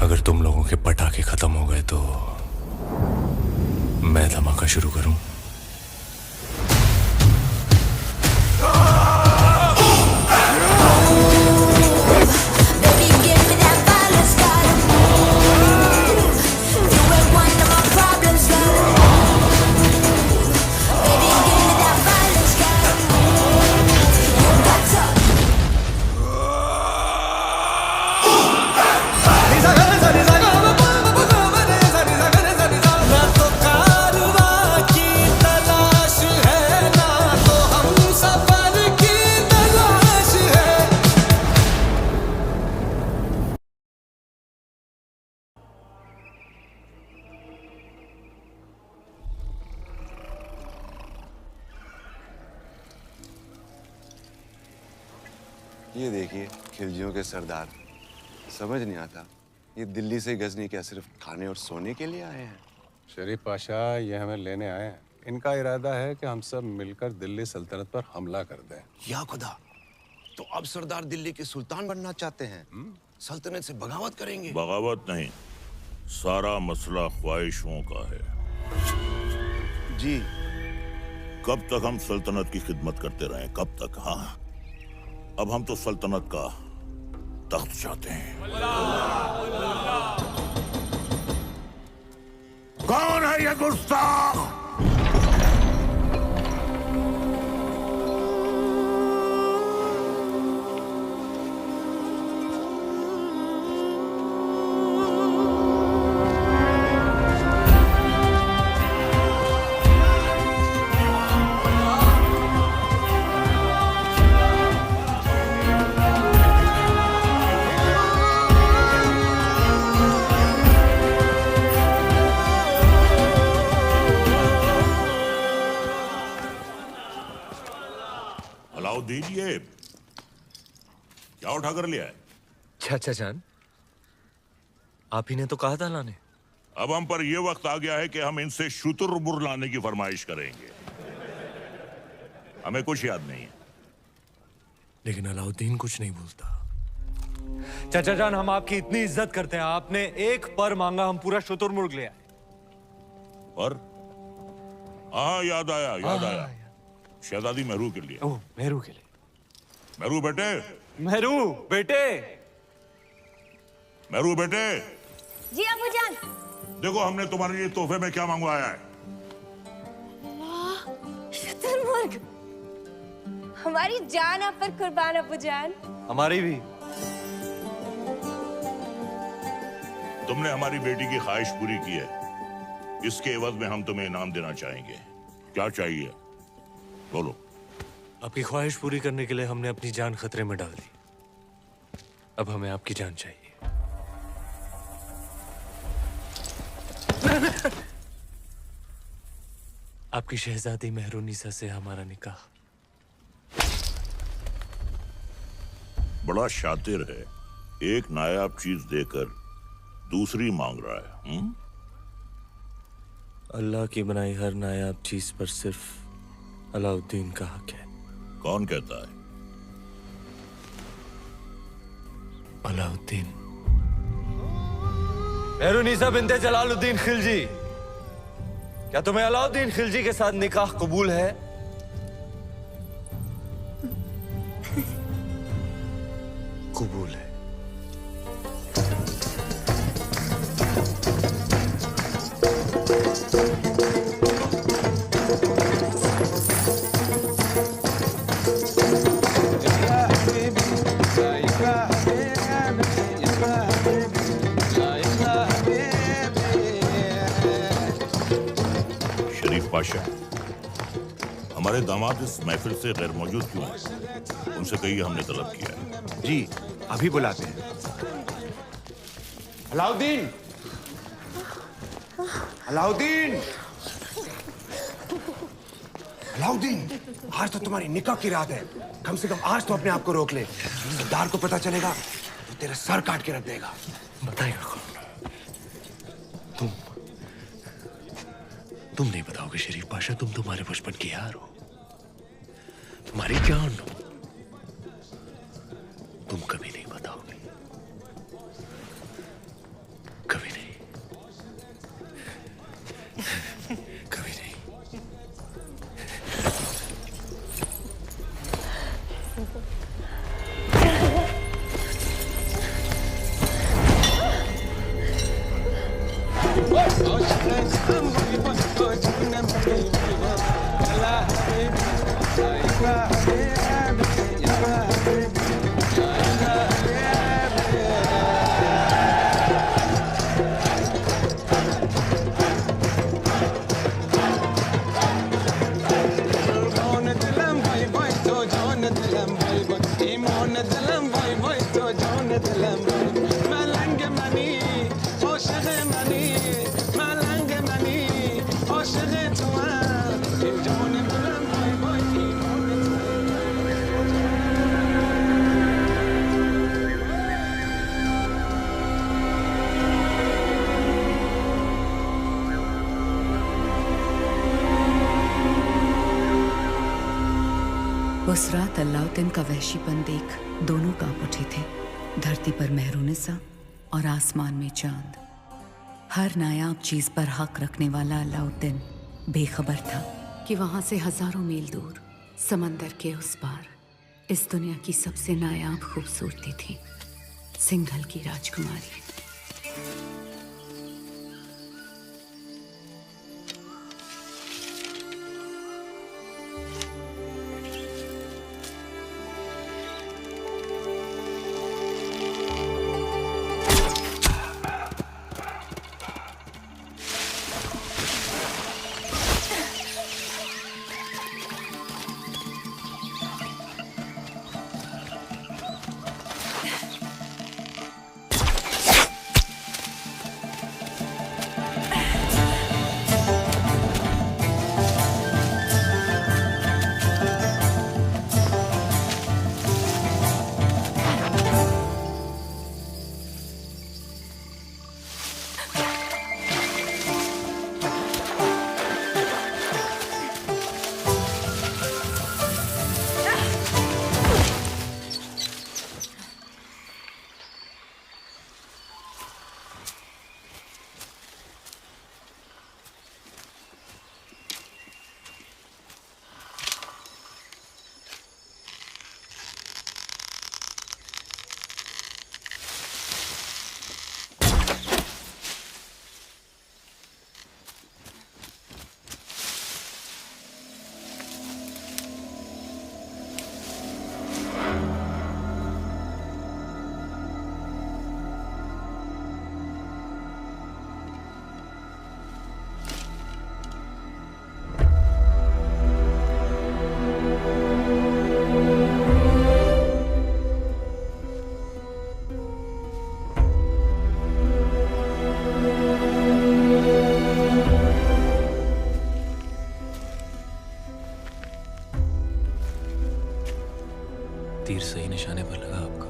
अगर तुम लोगों के पटाखे खत्म हो गए तो मैं धमाका शुरू करूं। ये देखिए खिलजियों के सरदार। समझ नहीं आता ये दिल्ली से गजनी क्या सिर्फ खाने और सोने के लिए आए हैं? शरीफ पाशा ये हमें लेने आए हैं। इनका इरादा है कि हम सब मिलकर दिल्ली सल्तनत पर हमला कर दें। या खुदा, तो अब सरदार दिल्ली के सुल्तान बनना चाहते हैं? सल्तनत से बगावत करेंगे? बगावत नहीं, सारा मसला ख्वाहिशों का है। जी। कब तक हम सल्तनत की खिदमत करते रहे? कब तक? हाँ, अब हम तो सल्तनत का तख्त चाहते हैं। कौन है ये गुस्ताख? अलाउद्दीन, ये क्या उठा कर लिया है? चाचा जान, आप ही ने तो कहा था लाने। अब हम पर यह वक्त आ गया है कि हम इनसे शुतुरमुर्ग लाने की फरमाइश करेंगे। हमें कुछ याद नहीं है। लेकिन अलाउद्दीन कुछ नहीं भूलता। चाचा जान, हम आपकी इतनी इज्जत करते हैं, आपने एक पर मांगा, हम पूरा शुतुरमुर्ग ले आए। और हाँ, याद आया। शहजादी मेहरू के लिए। ओह, मेहरू के लिए। मेहरू बेटे। मेहरू बेटे। मेहरू बेटे। जी अबूजान। देखो हमने तुम्हारे लिए तोहफे में क्या मंगवाया है। वाह, शुतुरमुर्ग। हमारी जान आप पर कुर्बान अबूजान। हमारी भी। तुमने हमारी बेटी की ख्वाहिश पूरी की है, इसके एवज में हम तुम्हें इनाम देना चाहेंगे। क्या चाहिए बोलो। आपकी ख्वाहिश पूरी करने के लिए हमने अपनी जान खतरे में डाल दी। अब हमें आपकी जान चाहिए। आपकी शहजादी मेहरुनिसा से हमारा निकाह। बड़ा शातिर है, एक नायाब चीज देकर दूसरी मांग रहा है। अल्लाह की बनाई हर नायाब चीज पर सिर्फ अलाउद्दीन का हक है। कौन कहता है? अलाउद्दीन। मेहरुनिसा बिन्ते जलालुद्दीन खिलजी, क्या तुम्हें अलाउद्दीन खिलजी के साथ निकाह कबूल है? कबूल है। पाशा, हमारे दामाद इस महफिल से गैर मौजूद क्यों हैं? उनसे कहिए हमने तलब किया है। जी, अभी बुलाते हैं। अलाउद्दीन! अलाउद्दीन! अलाउद्दीन, आज तो तुम्हारी निकाह की रात है। कम से कम आज तो अपने आप को रोक ले। सरदार को पता चलेगा तो तेरा सर काट के रख देगा। बताएगा कौन? तुम नहीं बताओगे शरीफ पाशा। तुम तुम्हारे बचपन की यार हो, तुम्हारी जान हो। तुम कभी नहीं बताओगे। उस रात अलाउद्दीन का वहशीपन देख दोनों कांप उठे थे। धरती पर मेहरुनिसा और आसमान में चांद। हर नायाब चीज पर हक रखने वाला अलाउद्दीन बेखबर था कि वहां से हजारों मील दूर समंदर के उस पार इस दुनिया की सबसे नायाब खूबसूरती थी, सिंघल की राजकुमारी। तीर सही निशाने पर लगा आपका।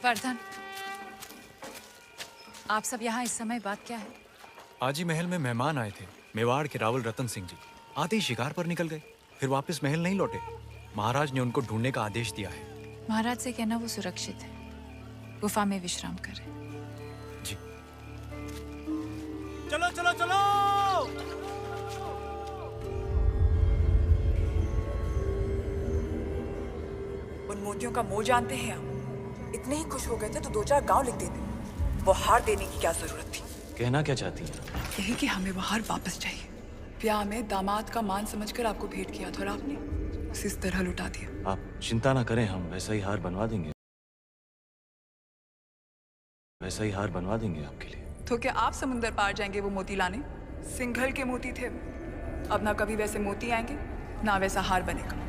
वर्धन, आप सब यहाँ इस समय बात क्या है? आज ही महल में मेहमान आए थे, मेवाड़ के रावल रतन सिंह जी। आते ही शिकार पर निकल गए, फिर वापस महल नहीं लौटे। महाराज ने उनको ढूंढने का आदेश दिया है। महाराज से कहना वो सुरक्षित है, गुफा में विश्राम करें। जी। चलो चलो चलो। उन मोतियों का मोह जानते हैं आप? इतने ही खुश हो गए थे तो 2-4 गांव लिख देते। वो हार देने की क्या जरूरत थी? कहना क्या चाहती हैं? यही कि हमें वो हार वापस चाहिए। ब्याह में दामाद का मान समझकर आपको भेंट किया था और आपने उसे इस तरह लुटा दिया। आप चिंता ना करें, हम वैसा ही हार बनवा देंगे। वैसा ही हार बनवा देंगे आपके लिए। तो क्या आप समुंदर पार जाएंगे वो मोती लाने? सिंघल के मोती थे। अब ना कभी वैसे मोती आएंगे ना वैसा हार बनेगा।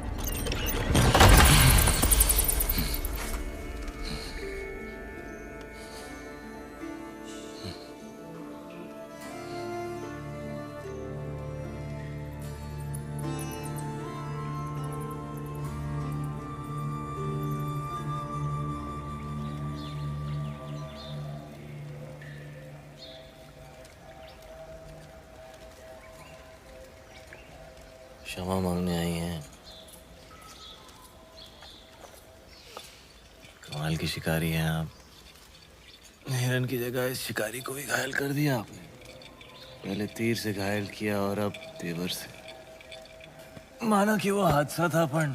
क्षमा मांगने आई हैं। कमाल की शिकारी हैं आप। हिरन की जगह इस शिकारी को भी घायल कर दिया आपने। पहले तीर से घायल किया और अब तेवर से। माना कि वो हादसा था, पर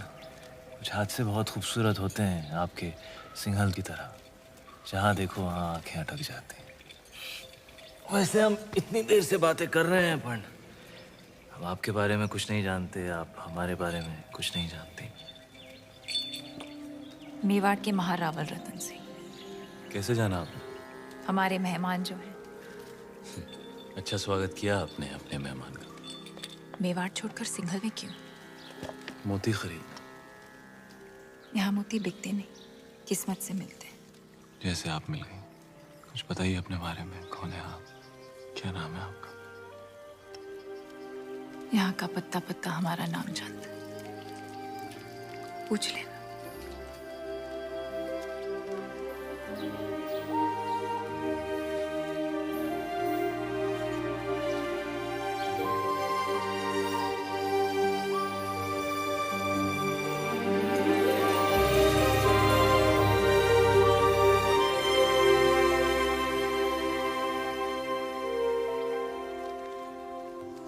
कुछ हादसे बहुत खूबसूरत होते हैं आपके सिंघल की तरह। जहाँ देखो वहाँ आंखें अटक जाती हैं। वैसे हम इतनी देर से बातें कर रहे हैं, पर हम आपके बारे में कुछ नहीं जानते, आप हमारे बारे में कुछ नहीं जानते। मेवाड़ के महारावल रतन सिंह कैसे जाना आपने? हमारे मेहमान जो हैं। अच्छा स्वागत किया आपने अपने मेहमान का। मेवाड़ छोड़कर सिंघल में क्यों? मोती खरीद। यहाँ मोती बिकते नहीं, किस्मत से मिलते हैं। जैसे आप मिल गई। कुछ बताइए अपने बारे में, कौन है आप, क्या नाम है आपका? यहाँ का पत्ता पत्ता हमारा नाम जानता है, पूछ लेना।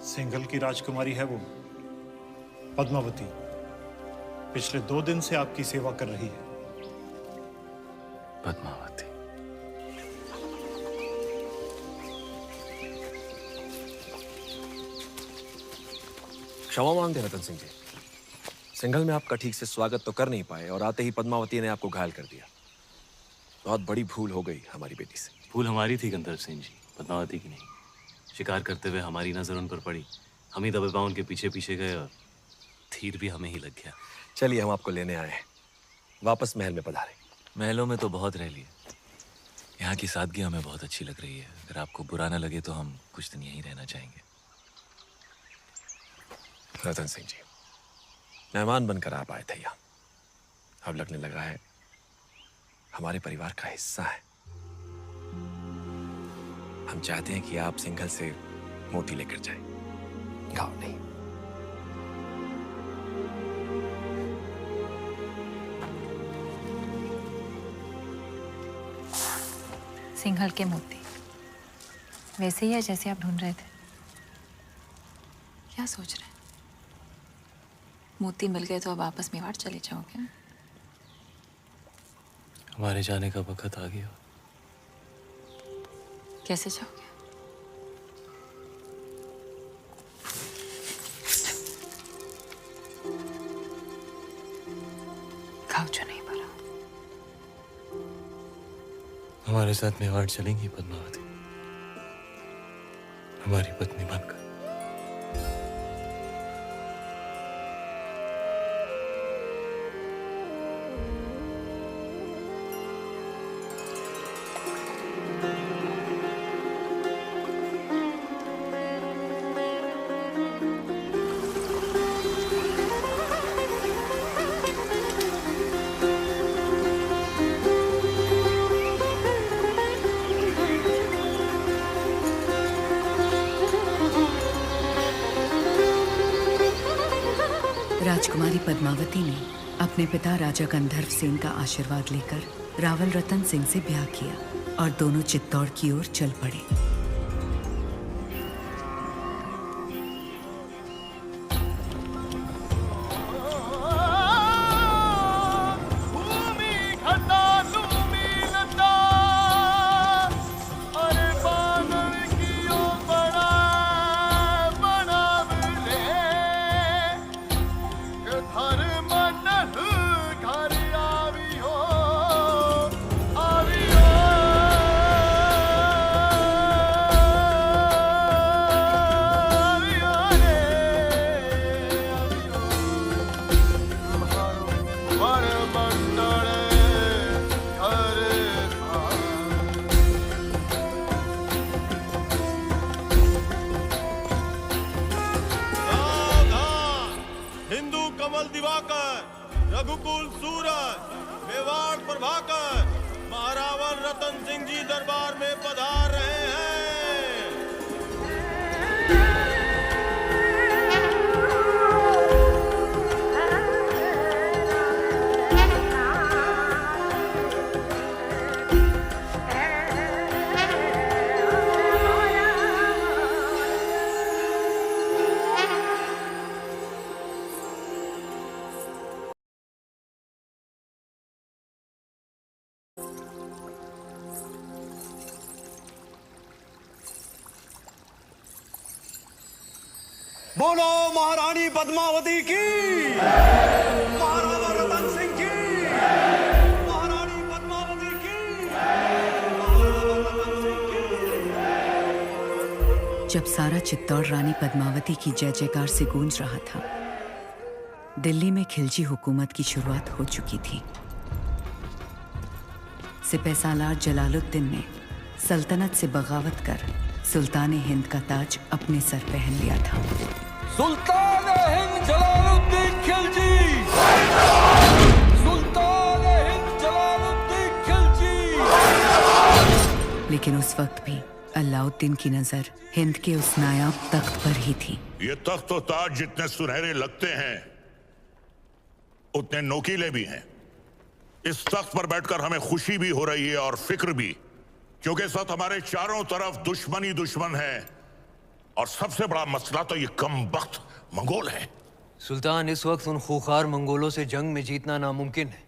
सिंघल की राजकुमारी है वो, पद्मावती। पिछले 2 दिन से आपकी सेवा कर रही है। पद्मावती। क्षमा मांगते हैं रतन सिंह जी, सिंघल में आपका ठीक से स्वागत तो कर नहीं पाए और आते ही पद्मावती ने आपको घायल कर दिया। बहुत बड़ी भूल हो गई हमारी बेटी से। भूल हमारी थी गंधर्व सिंह जी, पद्मावती की नहीं। शिकार करते हुए हमारी नजर उन पर पड़ी, हम ही दबे पांव उनके पीछे पीछे गए और तीर भी हमें ही लग गया। चलिए हम आपको लेने आए हैं, वापस महल में पधारें। महलों में तो बहुत रह लिए, यहाँ की सादगी हमें बहुत अच्छी लग रही है। अगर आपको बुरा ना लगे तो हम कुछ दिन यहीं रहना चाहेंगे। रतन सिंह जी, मेहमान बनकर आप आए थे यहाँ, अब लगने लगा है हमारे परिवार का हिस्सा है। हम चाहते हैं कि आप सिंघल से मोती लेकर जाएं, घाव नहीं। सिंघल के मोती वैसे ही है जैसे आप ढूंढ रहे थे? क्या सोच रहे हैं? मोती मिल गए तो अब वापस मेवाड़ चले जाओगे? हमारे जाने का वक्त आ गया। कैसे जाओगे? घाव जो नहीं भरा। हमारे साथ मेवाड़ चलेंगी पद्मावती, हमारी पत्नी बनकर। राजकुमारी पद्मावती ने अपने पिता राजा गंधर्व सिंह का आशीर्वाद लेकर रावल रतन सिंह से ब्याह किया और दोनों चित्तौड़ की ओर चल पड़े। रघुकुल सूरज, मेवाड़ प्रभाकर, महारावल रतन सिंह जी दरबार में पधार रहे हैं। बोलो महारानी पद्मावती की, महाराणा रतन सिंह की, महारानी पद्मावती की, महाराणा रतन सिंह की। जब सारा चित्तौड़ रानी पद्मावती की जय जयकार से गूंज रहा था, दिल्ली में खिलजी हुकूमत की शुरुआत हो चुकी थी। सिपहसालार जलालुद्दीन ने सल्तनत से बगावत कर सुल्तान हिंद का ताज अपने सर पहन लिया था। सुल्तान हिंद जलालुद्दीन खिलजी, सुल्तान हिंद जलालुद्दीन खिलजी। लेकिन उस वक्त भी अलाउद्दीन की नजर हिंद के उस नायाब तख्त पर ही थी। ये तख्त और ताज जितने सुनहरे लगते हैं उतने नोकीले भी हैं। इस तख्त पर बैठकर हमें खुशी भी हो रही है और फिक्र भी, क्योंकि इस वक्त हमारे चारों तरफ दुश्मन ही दुश्मन है। और सबसे बड़ा मसला तो ये कमबख्त मंगोल है। सुल्तान, इस वक्त उन खूंखार मंगोलों से जंग में जीतना नामुमकिन है।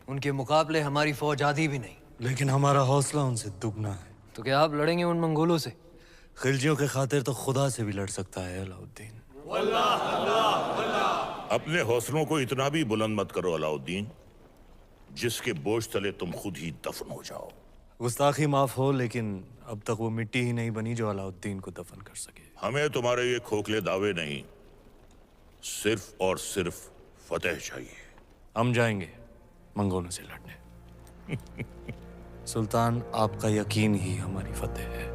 उनके मुकाबले हमारी फौज आधी भी नहीं। लेकिन हमारा हौसला उनसे दुगना है। तो क्या आप लड़ेंगे उन मंगोलों से? खिलजियों के खातिर तो खुदा से भी लड़ सकता है अलाउद्दीन। अपने हौसलों को इतना भी बुलंद मत करो अलाउद्दीन, जिसके बोझ तले तुम खुद ही दफन हो जाओ। गुस्ताखी माफ हो, लेकिन अब तक वो मिट्टी ही नहीं बनी जो अलाउद्दीन को दफन कर सके। हमें तुम्हारे ये खोखले दावे नहीं, सिर्फ और सिर्फ फतेह चाहिए। हम जाएंगे मंगोलों से लड़ने। सुल्तान, आपका यकीन ही हमारी फतेह है।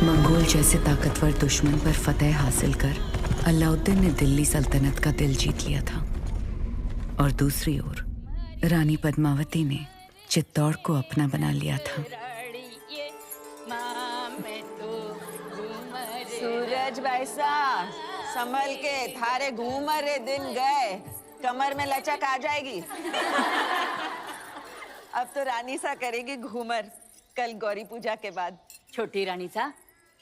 मंगोल जैसे ताकतवर दुश्मन पर फतेह हासिल कर अलाउद्दीन ने दिल्ली सल्तनत का दिल जीत लिया था। और दूसरी ओर रानी पद्मावती ने चित्तौड़ को अपना बना लिया था। सूरज भाईसा, संभल के, थारे घूमरे दिन गए, कमर में लचक आ जाएगी। अब तो रानी सा करेगी घूमर, कल गौरी पूजा के बाद। छोटी रानी सा,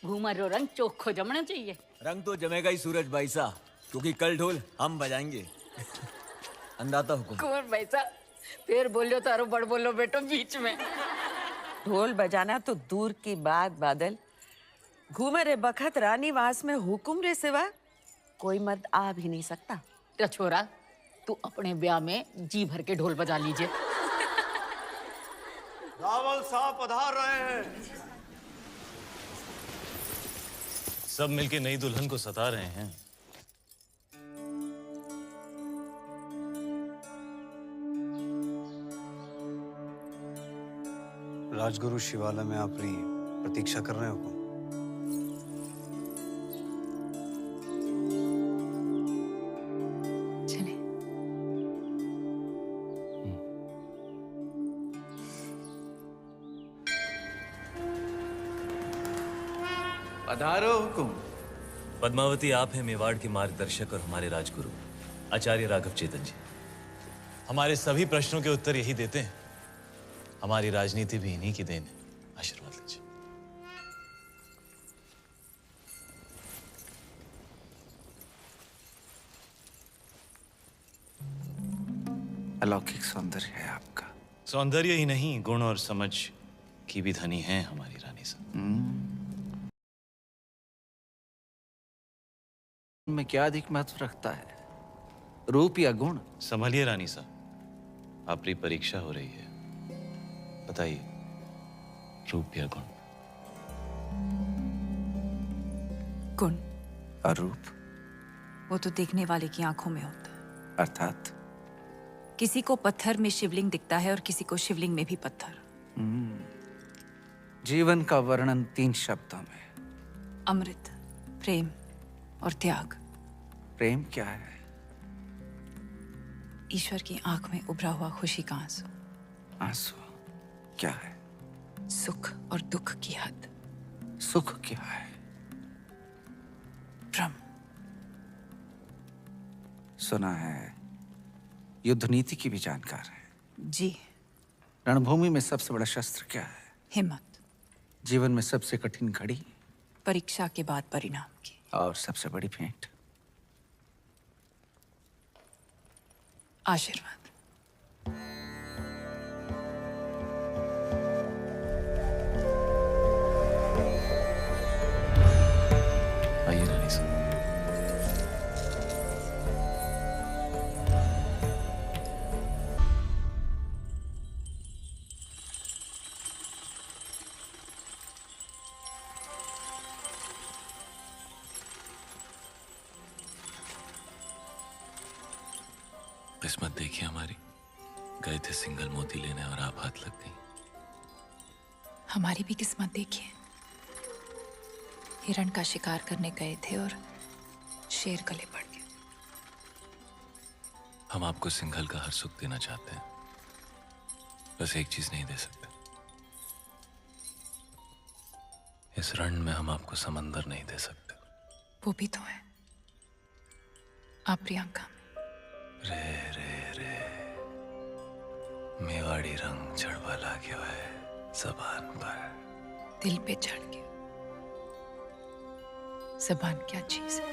घूमर रो रंग चोखो जमना चाहिए। रंग तो जमेगा ही सूरज भाई सा, क्योंकि कल ढोल हम बजाएंगे। अंदाता हुकुम। कुंवर भाई सा, फिर बोलो तारो बड़ बोलो बेटो बीच में। ढोल बजाना तो दूर की बात बादल, घूमरे बखत रानी वास में हुकुम रे सिवा कोई मर्द आ भी नहीं सकता। तो छोरा, तू अपने ब्याह में जी भर के ढोल बजा लीजिए। रावल साहब पधार रहे हैं। सब मिलके नई दुल्हन को सता रहे हैं। राजगुरु शिवालय में अपनी प्रतीक्षा कर रहे हो। पधारो हुकुम। पद्मावती, आप हैं मेवाड़ के मार्गदर्शक और हमारे राजगुरु आचार्य राघव चेतन जी। हमारे सभी प्रश्नों के उत्तर यही देते हैं। हमारी राजनीति भी इन्हीं की देन है। आशीर्वाद लीजिए। अलौकिक सौंदर्य है आपका। सौंदर्य ही नहीं, गुण और समझ की भी धनी है हमारी रानी साहब। में क्या अधिक महत्व रखता है, रूप या गुण? संभलिए रानी साहब, आपकी परीक्षा हो रही है। बताइए, रूप या गुण? गुण। और रूप? वो तो देखने वाले की आंखों में होता है। अर्थात किसी को पत्थर में शिवलिंग दिखता है और किसी को शिवलिंग में भी पत्थर। जीवन का वर्णन 3 शब्दों में। अमृत, प्रेम और त्याग। प्रेम क्या है? ईश्वर की आंख में उभरा हुआ खुशी का आंसू। आंसू क्या है? सुख और दुख की हद। सुख क्या है? भ्रम। सुना है युद्ध नीति की भी जानकार है। जी। रणभूमि में सबसे बड़ा शस्त्र क्या है? हिम्मत। जीवन में सबसे कठिन घड़ी? परीक्षा के बाद परिणाम की। और सबसे बड़ी भेंट? आशीर्वाद। आइए रानी साहब। किस्मत देखिए हमारी, गए थे सिंगल मोती लेने और आप हाथ लग गई। हमारी भी किस्मत देखिए, हिरण का शिकार करने गए थे और शेर गले पड़ गया। हम आपको सिंघल का हर सुख देना चाहते हैं, बस एक चीज नहीं दे सकते। इस रण में हम आपको समंदर नहीं दे सकते। वो भी तो है आप प्रियंका। रे रे रे मेवाड़ी रंग चढ़वा लाग्यो है जबान पर। दिल पे चढ़ गया। जबान क्या चीज है?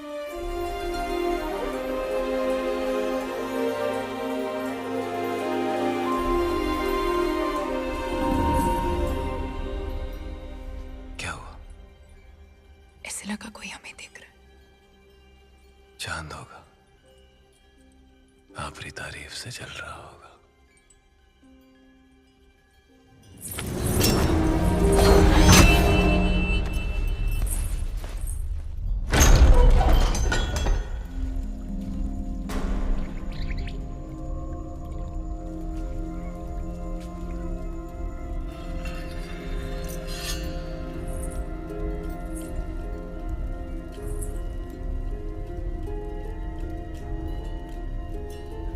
क्या हुआ? ऐसे लगा कोई हमें देख रहा है। चांद होगा, आपकी तारीफ से चल रहा होगा।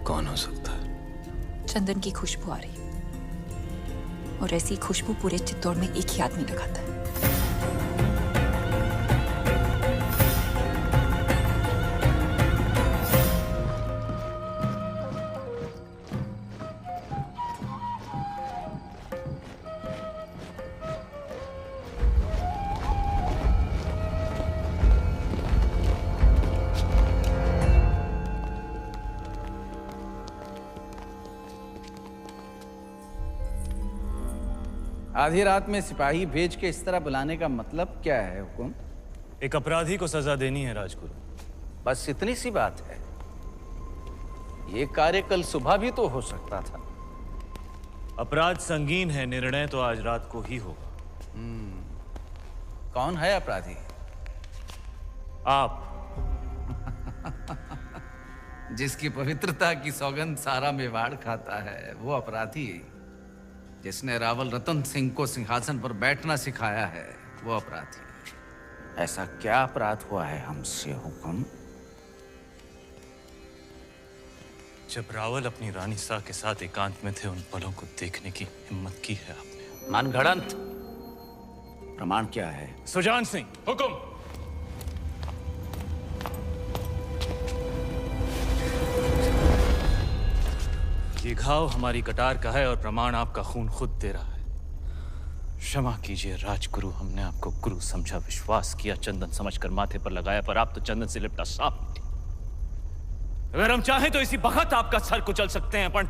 कौन हो सकता है? चंदन की खुशबू आ रही है, और ऐसी खुशबू पूरे चित्तौड़ में एक ही आदमी लगाता है। आधी रात में सिपाही भेज के इस तरह बुलाने का मतलब क्या है हुकुम? एक अपराधी को सजा देनी है राजगुरु। बस इतनी सी बात है। ये कार्य कल सुबह भी तो हो सकता था। अपराध संगीन है, निर्णय तो आज रात को ही होगा। कौन है अपराधी? आप। जिसकी पवित्रता की सौगंध सारा मेवाड़ खाता है वो अपराधी। जिसने रावल रतन सिंह को सिंहासन पर बैठना सिखाया है वो अपराधी। ऐसा क्या अपराध हुआ है हमसे हुकुम? जब रावल अपनी रानी सा के साथ एकांत में थे, उन पलों को देखने की हिम्मत की है आपने। मनगढ़ंत। प्रमाण क्या है? सुजान सिंह। हुकुम। ये घाव हमारी कटार का है और प्रमाण आपका खून खुद दे रहा है। क्षमा कीजिए राजगुरु, हमने आपको गुरु समझा, विश्वास किया, चंदन समझकर माथे पर लगाया, पर आप तो चंदन से लिपटा सांप निकले। अगर हम चाहें तो इसी वक्त आपका सर कुचल सकते हैं, पर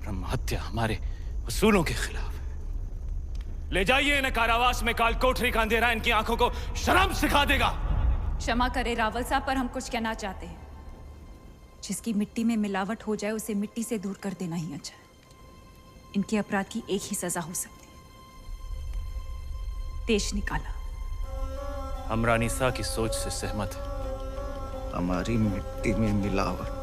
ब्रह्म हत्या हमारे उसूलों के खिलाफ है। ले जाइए इन्हें कारावास में, काल कोठरी का अंधेरा इनकी आंखों को शर्म सिखा देगा। क्षमा करें रावल साहब, पर हम कुछ कहना चाहते हैं। जिसकी मिट्टी में मिलावट हो जाए उसे मिट्टी से दूर कर देना ही अच्छा है। इनके अपराध की एक ही सजा हो सकती है, देश निकाला। हम रानी सा की सोच से सहमत हैं। हमारी मिट्टी में मिलावट